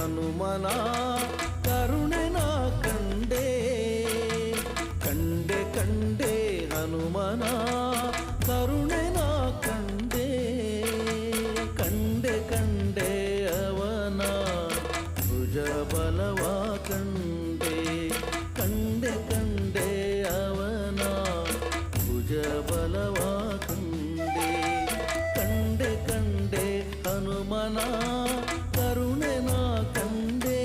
ಹನುಮನ ಕರುಣೆ ನಾ ಕಂಡೆ ಕಂಡೆ ಕಂಡೆ ಹನುಮನ ಕರುಣೆ ನಾ ಕಂಡೆ ಕಂಡೆ ಕಂಡೆ ಅವನ ಭುಜ ಬಲವ ಕಂಡೆ ಕಂಡೆ ಕಂಡೆ ಅವನ ಭುಜ ಬಲವ ಕಂಡೆ ಕಂಡೆ ಕಂಡೆ ಹನುಮನ ಕರುಣೆ ನಾ ಕಂಡೆ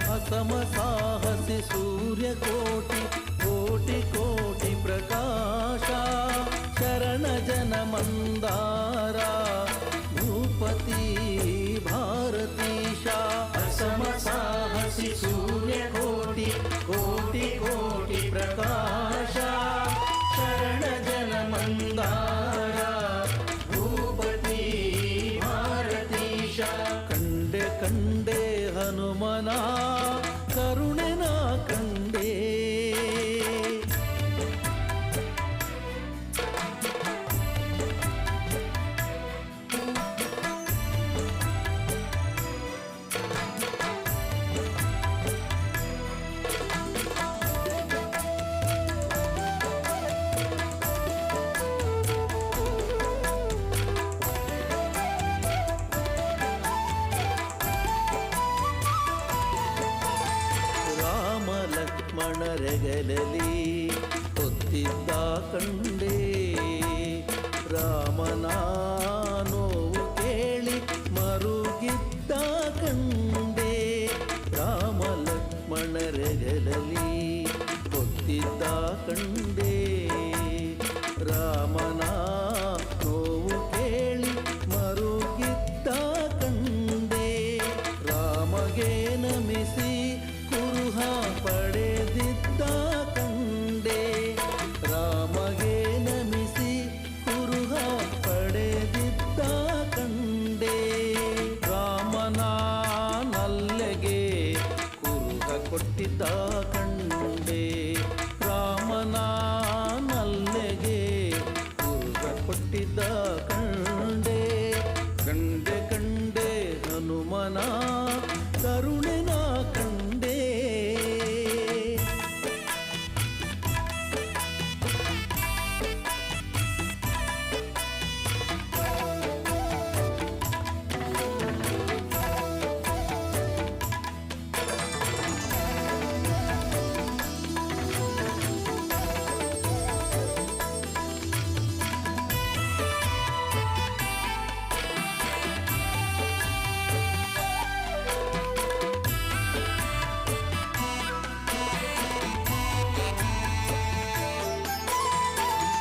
ಅಸಮ ಸಾಹಸಿ ಸೂರ್ಯ ಕೋಟಿ ಕೋಟಿ ಕೋಟಿ ಪ್ರಕಾಶ ಶರಣ ಜನ ಮಂದಾರ ಭೂಪತಿ ಭಾರತೀಶ ಅಸಮ ಸಾಹಸಿ ಸೂರ್ಯ ಕೋಟಿ ಕೋಟಿ ಕೋಟಿ ಪ್ರಕಾಶ ಶರಣ ಜನ ಮಂದಾರ ಭೂಪತಿ ಭಾರತೀಶ ಕಂಡೆ ಕಂಡೆ ಹನುಮನ ಕರುಣೆ ನಾ ಕಂಡೆ ಲಕ್ಷ್ಮಣರೆಗಲಲಿ ಹೊತ್ತಿದ್ದ ಕಂಡೆ ರಾಮನ ನೋವು ಕೇಳಿ ಮರುಗಿದ್ದ ಕಂಡೆ ರಾಮ ಲಕ್ಷ್ಮಣರೆಗಲಲಿ ಹೊತ್ತಿದ್ದ ಕಂಡೆ ರಾಮನ ನೋವು ಕೇಳಿ ಮರುಗಿದ್ದ ಕಂಡೆ ರಾಮಗೆ ನಮಿಸಿ ಕುರುಹ ಪಡೆದಿದ್ದ ಕಂಡೆ ರಾಮಗೆ ನಮಿಸಿ ಕುರುಹ ಪಡೆದಿದ್ದ ಕಂಡೆ ರಾಮನ ನಲ್ಲೆಗೆ ಕುರುಹ ಕೊಟ್ಟಿದ್ದ ಕಂಡೆ ರಾಮನ ನಲ್ಲೆಗೆ ಕುರುಹ ಕೊಟ್ಟಿದ್ದ ಕಂಡೆ ಕಂಡೆ ಕಂಡೆ ಹನುಮನ ಕರುಣೆ ನಾ ಕಂಡೆ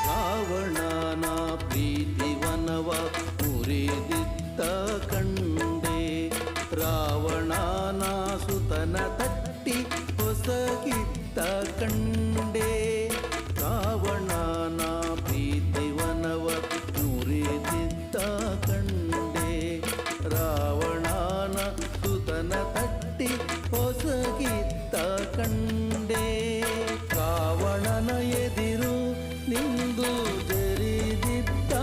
ರಾವಣನ ಪ್ರೀತಿವನವ ಮುರಿದಿದ್ದ ಕಂಡೆ ರಾವಣನ ಸುತನ ತಟ್ಟಿ ಹೊಸಗಿದ್ದ ಕಂಡೆ ರಾವಣನ ಪ್ರೀತಿವನವ ಮುರಿದಿದ್ದ ಕಂಡೆ ರಾವಣನ ಸುತನ ತಟ್ಟಿ ಹೊಸಗಿದ್ದ ಕಂಡೆ ರಾವಣನ ಎದಿರು ನಿಂದು ಜರಿದಿದ್ದ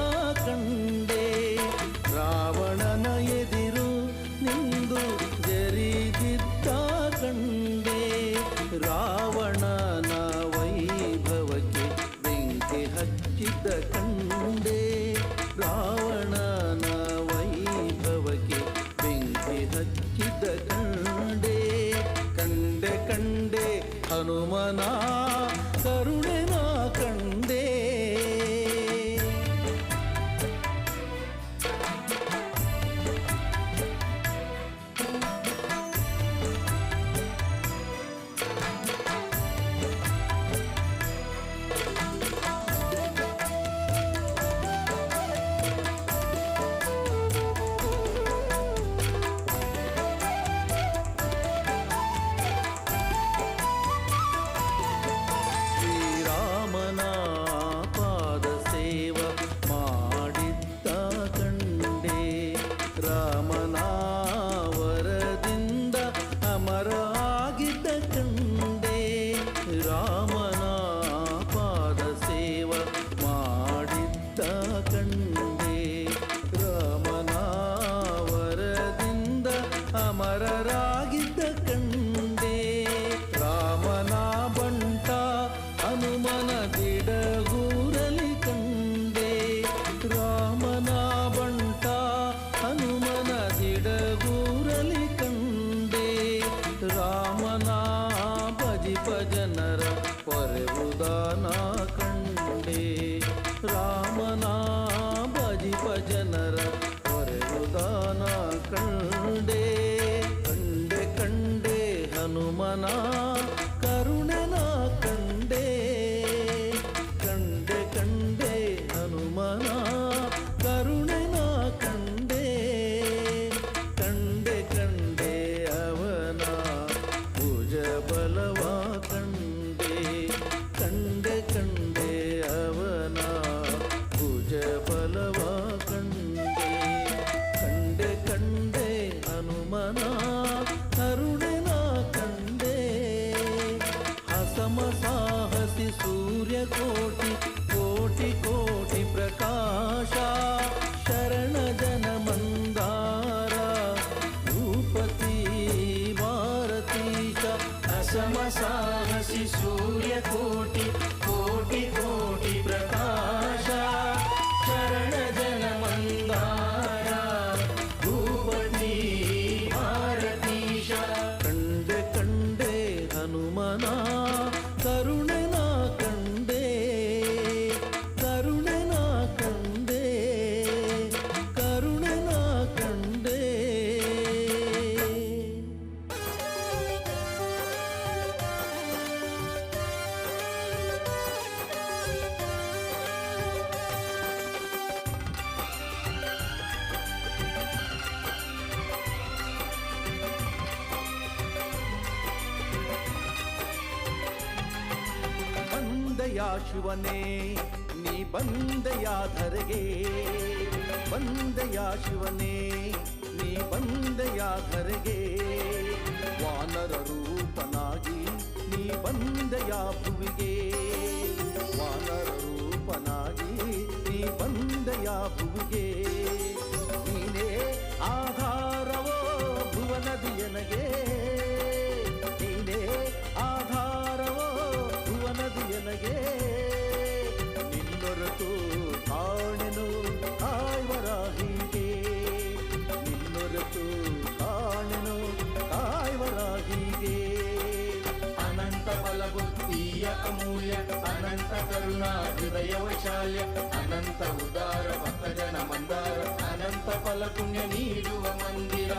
ಕಂಡೆ ರಾವಣನ ಎದಿರು ನಿಂದು ಜರಿದಿದ್ದ ಕಂಡೆ ರಾವಣನ ವೈಭವಕ್ಕೆ ಬೆಂಕಿ ಹಚ್ಚಿದ್ದ ಕಂಡೆ ರಾವಣನ ವೈಭವಕ್ಕೆ ಬೆಂಕಿ ಹಚ್ಚಿದ್ದ ಕಂಡೆ ಕಂಡೆ ಕಂಡೆ ಹನುಮನ ಕರುಣೆ ನಾ ಕಂಡೆ ಅಮರರಾಗಿದ್ದ ಕಂಡೆ ರಾಮನ ಬಂಟ ಹನುಮನ ದಿಡಗೂರಲಿ ಕಂಡೆ ರಾಮನ ಬಂಟ ಹನುಮನ ದಿಡಗೂರಲಿ ಕಂಡೆ ರಾಮನ ಭಜಿಪ ಜನರ ಪೊರೆವುದಾನ ಕಂಡೆ ರಾಮನ ಭಜಿಪ ಜನರ ಪೊರೆವುದಾನ ಕಂಡೆ ಕಂಡೆ ಕಂಡೆ ಹನುಮನ ಕರುಣೆನ ಕಂಡೆ ಕಂಡೆ ಕಂಡೆ ಹನುಮನ ಕರುಣೆನ ಕಂಡೆ ಕಂಡೆ ಕಂಡೆ ಅವನ ಭುಜ ಬಲವ ಕಂಡೆ ಕಂಡೆ ಕಂಡೆ ಅವನ ಭುಜ ಬಲವ ಕಂಡೆ ಕಂಡೆ ಕಂಡೆ ಹನುಮನ ಕರುಣೆನ ಕಂಡೆ ಅಸಮ ಸಾಹಸಿ ಸೂರ್ಯಕೋಟಿ ಕೋಟಿ ಕೋಟಿ ಪ್ರಕಾಶ ಶರಣ ಜನ ಮಂದಾರ ಭೂಪತಿ ಭಾರತೀಶ ಅಸಮ ಸಾಹಸಿ ಸೂರ್ಯಕೋಟಿ ಕೋಟಿ ಕೋಟಿ ಪ್ರಕಾಶ ಶರಣ ಜನ ಮಂದಾರ ಭೂಪತಿ ಭಾರತೀಶ ಕಂಡೆ ಕಂಡೆ ಹನುಮನ ಕರುಣೆನ ಕಂಡೆ ಕರುಣೆನ ಕಂಡೆ ಕರುಣೆನ ಕಂಡೆ ಬಂದೆಯ ಶಿವನೇ ನೀ ಬಂದೆಯ ಧರೆಗೆ ಬಂದೆಯ ಶಿವನೇ ನೀ ಬಂದೆಯ ಧರೆಗೆ ವಾನರ ರೂಪನಾಗಿ ನೀ ಬಂದೆಯ ಭುವಿಗೆ ವಾನರ ರೂಪನಾಗಿ ನೀ ಬಂದೆಯ ಭುವಿಗೆ ನೀನೇ ಆಧಾರವೋ ಭುವನದಿಯನಗೆ ನೀನೇ ಆಧಾರವೋ ಭುವನದಿಯನಗೆ ನಿನ್ನೊರತು ಕಾಣೆನು ಕಾಯ್ವರಾಹಿಗೆ ನಿನ್ನೊರತು ಕಾಣೆನು ಕಾಯ್ವರಾಹಿಗೆ ಅನಂತ ಬಲಬುದ್ಧಿಯ ಅಮೂಲ್ಯ ಅನಂತ ಕರುಣಾ ಹೃದಯ ವೈಶಾಲ್ಯ ಅನಂತ ಉದಾರ ಭಕ್ತಜನ ಮಂದಾರ ಅನಂತ ಫಲ ಪುಣ್ಯ ನೀಡುವ ಮಂದಿರ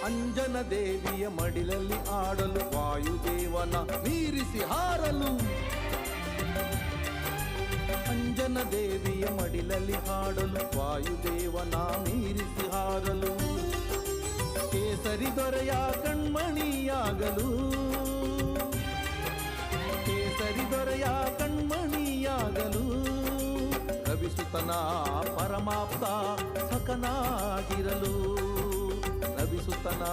ಅಂಜನ ದೇವಿಯ ಮಡಿಲಲ್ಲಿ ಆಡಲು ವಾಯುದೇವನ ಮೀರಿಸಿ ಹಾರಲು ಅಂಜನ ದೇವಿಯ ಮಡಿಲಲ್ಲಿ ಹಾಡಲು ವಾಯುದೇವನ ಮೀರಿಸಿ ಹಾರಲು ಕೇಸರಿ ದೊರೆಯ ಕಣ್ಮಣಿಯಾಗಲು ಕೇಸರಿ ದೊರೆಯ ಕಣ್ಮಣಿಯಾಗಲು ರವಿಸುತನ ಪರಮಾಪ್ತ ಸಖನಾಗಿರಲು ರವಿಸುತನ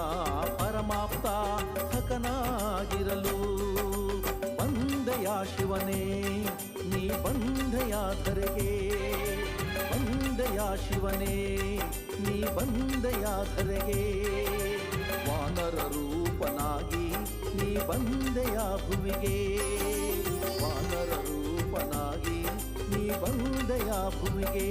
ಪರಮಾಪ್ತ ಸಖನಾಗಿರಲು ಬಂದೆಯ ಶಿವನೇ ನೀ ಬಂದೆಯ ಧರೆಗೆ ಬಂದೆಯ ಶಿವನೇ ನೀ ಬಂದೆಯ ಧರೆಗೆ ವಾನರ ರೂಪನಾಗಿ ನೀ ಬಂದೆಯ ಭುವಿಗೆ ವಾನರ ರೂಪನಾಗಿ ನೀ ಬಂದೆಯ ಭುವಿಗೆ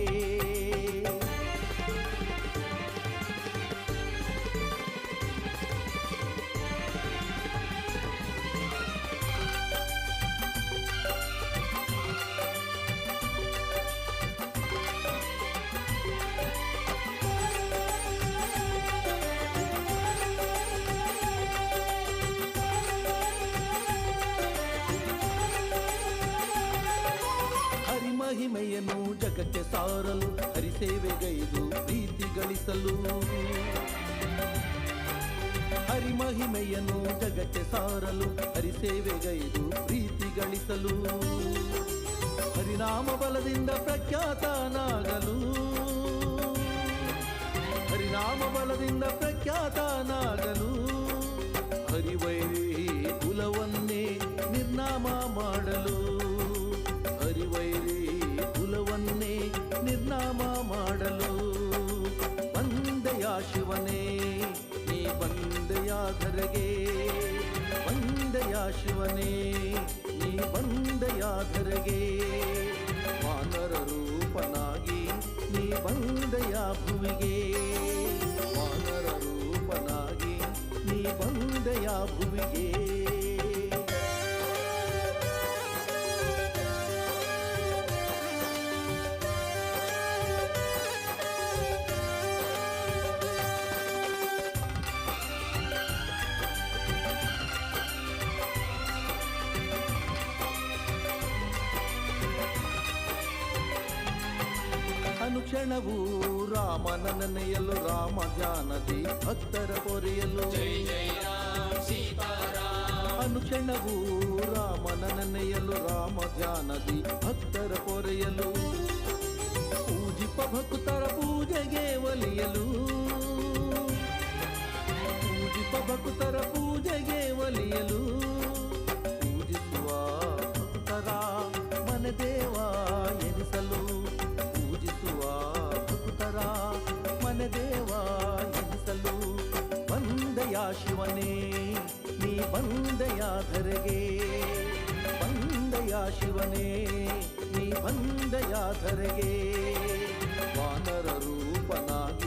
ಮಹಿಮೆಯನ್ನು ಜಗಕ್ಕೆ ಸಾರಲು ಹರಿಸೇವೆಗೈದು ಪ್ರೀತಿ ಗಳಿಸಲು ಹರಿಮಹಿಮೆಯನ್ನು ಜಗಕ್ಕೆ ಸಾರಲು ಹರಿಸೇವೆಗೈದು ಪ್ರೀತಿ ಗಳಿಸಲು ಹರಿನಾಮ ಬಲದಿಂದ ಪ್ರಖ್ಯಾತನಾಗಲು ಹರಿನಾಮ ಬಲದಿಂದ ಪ್ರಖ್ಯಾತನಾಗಲು ಹರಿವೈರಿ ಕುಲವನ್ನೇ ನಿರ್ನಾಮ ಮಾಡಲು ಹರಿವೈರಿ ಕುಲವನ್ನೇ ನಿರ್ನಾಮ ಮಾಡಲು ಬಂದೆಯ ಶಿವನೇ ನೀ ಬಂದೆಯ ಧರೆಗೆ ಬಂದೆಯ ಶಿವನೇ ನೀ ಬಂದೆಯ ಧರೆಗೆ ವಾನರ ರೂಪನಾಗಿ ನೀ ಬಂದೆಯ ಭುವಿಗೆ ವಾನರ ರೂಪನಾಗಿ ನೀ ಬಂದೆಯ ಭುವಿಗೆ ಅನುಕ್ಷಣವೂ ರಾಮನ ನೆನೆಯಲು ರಾಮ ಧ್ಯಾನದಿ ಭಕ್ತರ ಪೊರೆಯಲು ಜೈ ಜೈ ರಾಮ್ ಸೀತಾರಾಮ್ ಅನುಕ್ಷಣವೂ ರಾಮನ ನೆನೆಯಲು ರಾಮ ಧ್ಯಾನದಿ ಭಕ್ತರ ಪೊರೆಯಲು ಪೂಜಿಪ ಭಕ್ತರ ಪೂಜೆಗೆ ಒಲಿಯಲು ಪೂಜಿಪ ಭಕ್ತರ ಪೂಜೆಗೆ ಒಲಿಯಲು ಪೂಜಿಸುವ ಭಕ್ತರ ಮನದೇವ ಎನಿಸಲು ಪೂಜಿಸುವ ಭಕ್ತರ ಮನದೇವ ಎನಿಸಲು ಬಂದೆಯ ಶಿವನೇ ನೀ ಬಂದೆಯ ಧರೆಗೆ ಬಂದೆಯ ಶಿವನೇ ನೀ ಬಂದೆಯ ಧರೆಗೆ ವಾನರ ರೂಪನಾಗಿ